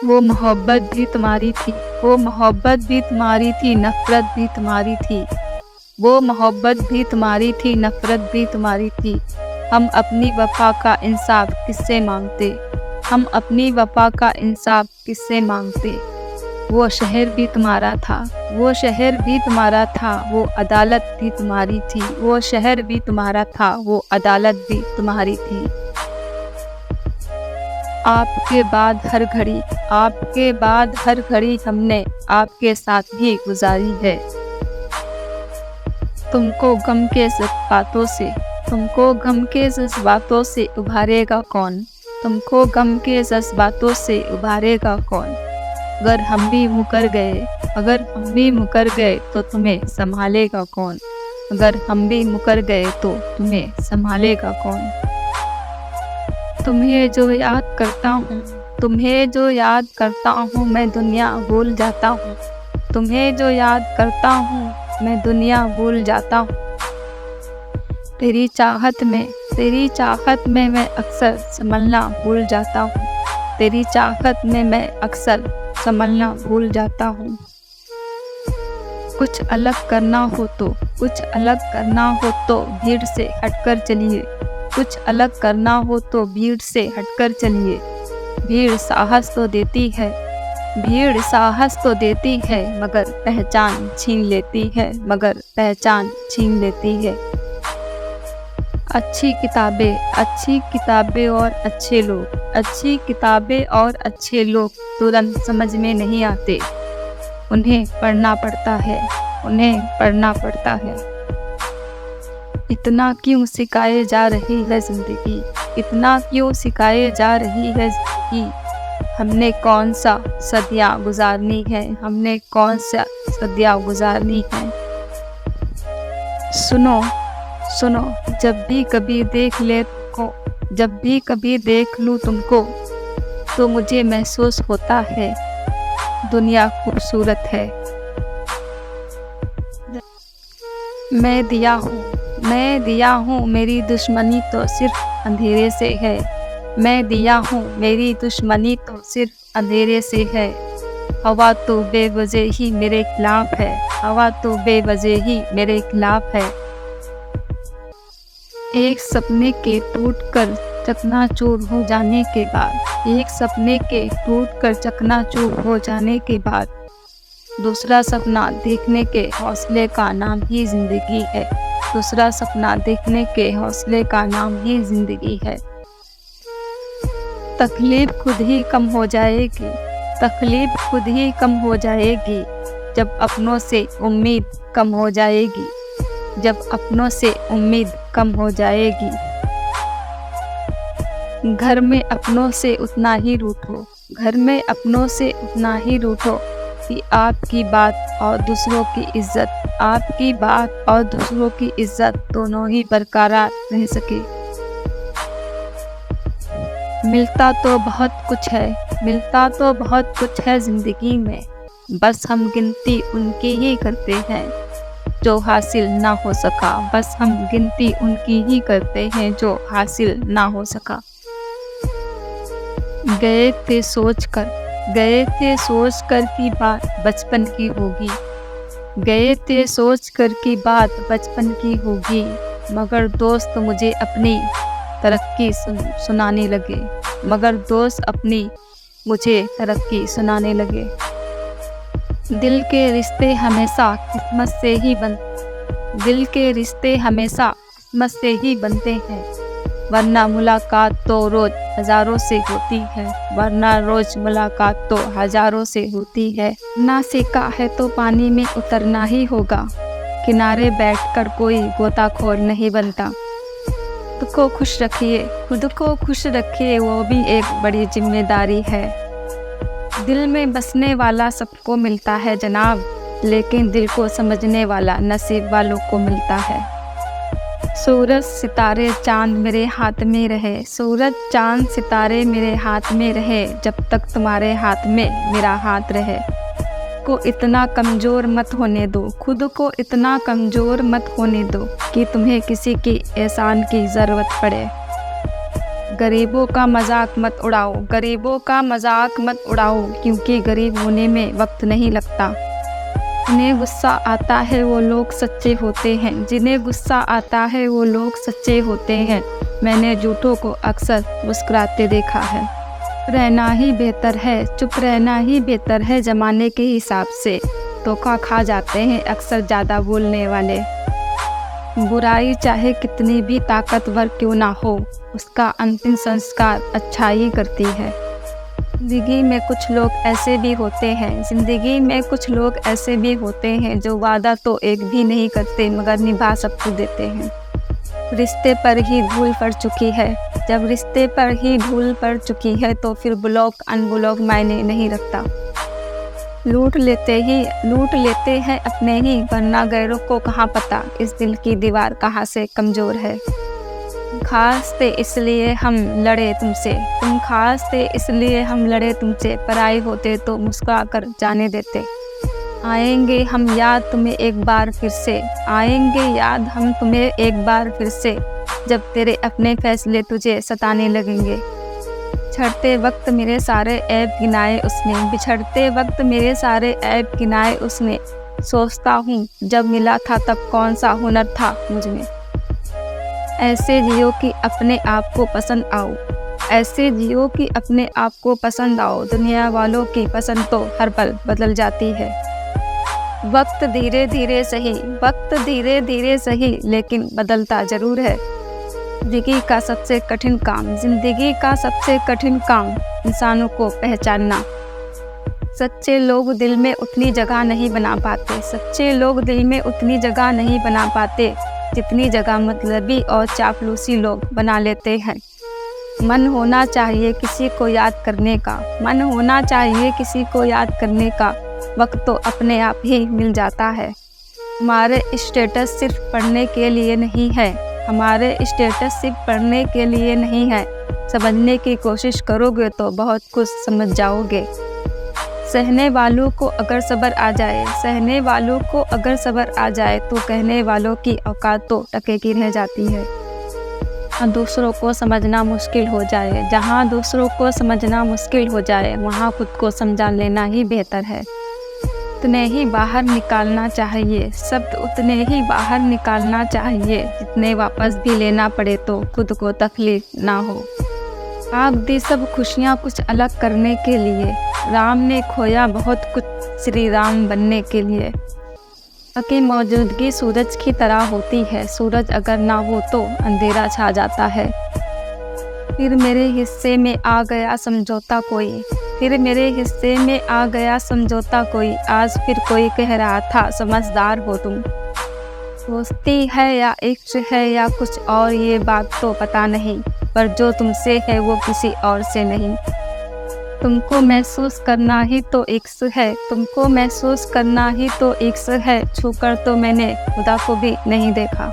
वो मोहब्बत भी तुम्हारी थी, वो मोहब्बत भी तुम्हारी थी, नफ़रत भी तुम्हारी थी। वो मोहब्बत भी तुम्हारी थी, नफ़रत भी तुम्हारी थी। हम अपनी वफ़ा का इंसाफ़ किससे मांगते, हम अपनी वफ़ा का इंसाफ़ किससे मांगते। वो शहर भी तुम्हारा था, वो शहर भी तुम्हारा था, वो अदालत भी तुम्हारी थी। वो शहर भी तुम्हारा था, वो अदालत भी तुम्हारी थी। आपके बाद हर घड़ी, आपके बाद हर घड़ी हमने आपके साथ ही गुजारी है। तुमको गम के जज्बातों से, तुमको गम के जज्बातों से उभारेगा कौन, तुमको गम के जज्बातों से उभारेगा कौन। अगर हम भी मुकर गए, अगर हम भी मुकर गए तो तुम्हें संभालेगा कौन। अगर हम भी मुकर गए तो तुम्हें संभालेगा कौन। तुम्हें जो याद करता हूँ, तुम्हें जो याद करता हूँ, मैं दुनिया भूल जाता हूँ। तुम्हें जो याद करता हूँ, मैं दुनिया भूल जाता हूँ। तेरी चाहत में, तेरी चाहत में मैं अक्सर संभलना भूल जाता हूँ। तेरी चाहत में मैं अक्सर संभलना भूल जाता हूँ। कुछ अलग करना हो तो, कुछ अलग करना हो तो भीड़ से हटकर चलिए। कुछ अलग करना हो तो भीड़ से हटकर चलिए। भीड़ साहस तो देती है, भीड़ साहस तो देती है, मगर पहचान छीन लेती है, मगर पहचान छीन लेती है। अच्छी किताबें, अच्छी किताबें और अच्छे लोग, अच्छी किताबें और अच्छे लोग तुरंत समझ में नहीं आते। उन्हें पढ़ना पड़ता है, उन्हें पढ़ना पड़ता है। इतना क्यों सिखाए जा रही है ज़िंदगी, इतना क्यों सिखाए जा रही है ज़िंदगी। हमने कौन सा सदियाँ गुजारनी है, हमने कौन सा सदियाँ गुजारनी है। सुनो सुनो, जब भी कभी देख ले को, जब भी कभी देख लूँ तुमको, तो मुझे महसूस होता है दुनिया खूबसूरत है। मैं दिया हूँ, मैं दिया हूँ, मेरी दुश्मनी तो सिर्फ अंधेरे से है। मैं दिया हूँ, मेरी दुश्मनी तो सिर्फ अंधेरे से है। हवा तो बेवजह ही मेरे खिलाफ है, हवा तो बेवजह ही मेरे खिलाफ है। एक सपने के टूटकर चकनाचूर हो जाने के बाद, एक सपने के टूटकर चकनाचूर हो जाने के बाद, दूसरा सपना देखने के हौसले का नाम ही ज़िंदगी है। दूसरा सपना देखने के हौसले का नाम ही ज़िंदगी है। तकलीफ खुद ही कम हो जाएगी, तकलीफ खुद ही कम हो जाएगी, जब अपनों से उम्मीद कम हो जाएगी, जब अपनों से उम्मीद कम हो जाएगी। घर में अपनों से उतना ही रूठो, घर में अपनों से उतना ही रूठो कि आपकी बात और दूसरों की इज्जत, आपकी बात और दूसरों की इज्जत दोनों ही बरकरार रह सके। मिलता तो बहुत कुछ है, मिलता तो बहुत कुछ है ज़िंदगी में, बस हम गिनती उनकी ही करते हैं जो हासिल ना हो सका। बस हम गिनती उनकी ही करते हैं जो हासिल ना हो सका। गए थे सोच कर, गए थे सोच कर की बात बचपन की होगी। गए थे सोच कर की बात बचपन की होगी, मगर दोस्त मुझे अपनी तरक्की सुनाने लगे, मगर दोस्त अपनी मुझे तरक्की सुनाने लगे। दिल के रिश्ते हमेशा किस्मत से ही दिल के रिश्ते हमेशा किस्मत से ही बनते हैं, वरना मुलाकात तो रोज़ हज़ारों से होती है, वरना रोज़ मुलाकात तो हज़ारों से होती है। ना सीखा है तो पानी में उतरना ही होगा, किनारे बैठकर कोई गोताखोर नहीं बनता। खुद को खुश रखिए, खुद को खुश रखिए, वो भी एक बड़ी जिम्मेदारी है। दिल में बसने वाला सबको मिलता है जनाब, लेकिन दिल को समझने वाला नसीब वालों को मिलता है। सूरज सितारे चांद मेरे हाथ में रहे, सूरज चांद सितारे मेरे हाथ में रहे, जब तक तुम्हारे हाथ में मेरा हाथ रहे। को इतना कमज़ोर मत होने दो, खुद को इतना कमज़ोर मत होने दो कि तुम्हें किसी की एहसान की ज़रूरत पड़े। गरीबों का मजाक मत उड़ाओ, गरीबों का मजाक मत उड़ाओ, क्योंकि गरीब होने में वक्त नहीं लगता। जिन्हें गुस्सा आता है वो लोग सच्चे होते हैं, जिन्हें गुस्सा आता है वो लोग सच्चे होते हैं। मैंने झूठों को अक्सर मुस्कुराते देखा है। रहना ही बेहतर है, चुप रहना ही बेहतर है ज़माने के हिसाब से। धोखा खा जाते हैं अक्सर ज़्यादा बोलने वाले। बुराई चाहे कितनी भी ताकतवर क्यों ना हो, उसका अंतिम संस्कार अच्छाई करती है। ज़िंदगी में कुछ लोग ऐसे भी होते हैं, ज़िंदगी में कुछ लोग ऐसे भी होते हैं जो वादा तो एक भी नहीं करते मगर निभा सब कुछ देते हैं। रिश्ते पर ही धूल पड़ चुकी है, जब रिश्ते पर ही धूल पड़ चुकी है तो फिर ब्लॉक अनब्लॉक मायने नहीं रखता। लूट लेते हैं अपने ही, वरना गैरों को कहाँ पता इस दिल की दीवार कहाँ से कमज़ोर है। खास थे इसलिए हम लड़े तुमसे, तुम खास थे इसलिए हम लड़े तुमसे, पराए होते तो मुस्कुरा कर जाने देते। आएंगे हम याद तुम्हें एक बार फिर से, आएंगे याद हम तुम्हें एक बार फिर से, जब तेरे अपने फैसले तुझे सताने लगेंगे। बिछड़ते वक्त मेरे सारे ऐब गिनाए उसने, बिछड़ते वक्त मेरे सारे ऐब गिनाए उसने। सोचता हूँ जब मिला था तब कौन सा हुनर था मुझ में। ऐसे जियो कि अपने आप को पसंद आओ, ऐसे जियो कि अपने आप को पसंद आओ। दुनिया वालों की पसंद तो हर पल बदल जाती है। वक्त धीरे धीरे सही, वक्त धीरे धीरे सही, लेकिन बदलता ज़रूर है। ज़िंदगी का सबसे कठिन काम, ज़िंदगी का सबसे कठिन काम इंसानों को पहचानना। सच्चे लोग दिल में उतनी जगह नहीं बना पाते, सच्चे लोग दिल में उतनी जगह नहीं बना पाते जितनी जगह मतलबी और चापलूसी लोग बना लेते हैं। मन होना चाहिए किसी को याद करने का, मन होना चाहिए किसी को याद करने का, वक्त तो अपने आप ही मिल जाता है। हमारे स्टेटस सिर्फ पढ़ने के लिए नहीं है, हमारे स्टेटस सिर्फ पढ़ने के लिए नहीं है। समझने की कोशिश करोगे तो बहुत कुछ समझ जाओगे। सहने वालों को अगर सब्र आ जाए, सहने वालों को अगर सब्र आ जाए तो कहने वालों की औकात तो टके की रह जाती है। जहाँ दूसरों को समझना मुश्किल हो जाए, जहाँ दूसरों को समझना मुश्किल हो जाए, वहाँ खुद को समझा लेना ही बेहतर है। उतने ही बाहर निकालना चाहिए, शब्द उतने ही बाहर निकालना चाहिए जितने वापस भी लेना पड़े तो खुद को तकलीफ ना हो। आप दी सब खुशियाँ कुछ अलग करने के लिए, राम ने खोया बहुत कुछ श्री राम बनने के लिए। की मौजूदगी सूरज की तरह होती है, सूरज अगर ना हो तो अंधेरा छा जाता है। फिर मेरे हिस्से में आ गया समझौता कोई, फिर मेरे हिस्से में आ गया समझौता कोई। आज फिर कोई कह रहा था समझदार हो तुम। दोस्ती है या इश्क है या कुछ और ये बात तो पता नहीं, पर जो तुमसे है वो किसी और से नहीं। तुमको महसूस करना ही तो इश्क है, तुमको महसूस करना ही तो इश्क है। छूकर तो मैंने खुदा को भी नहीं देखा।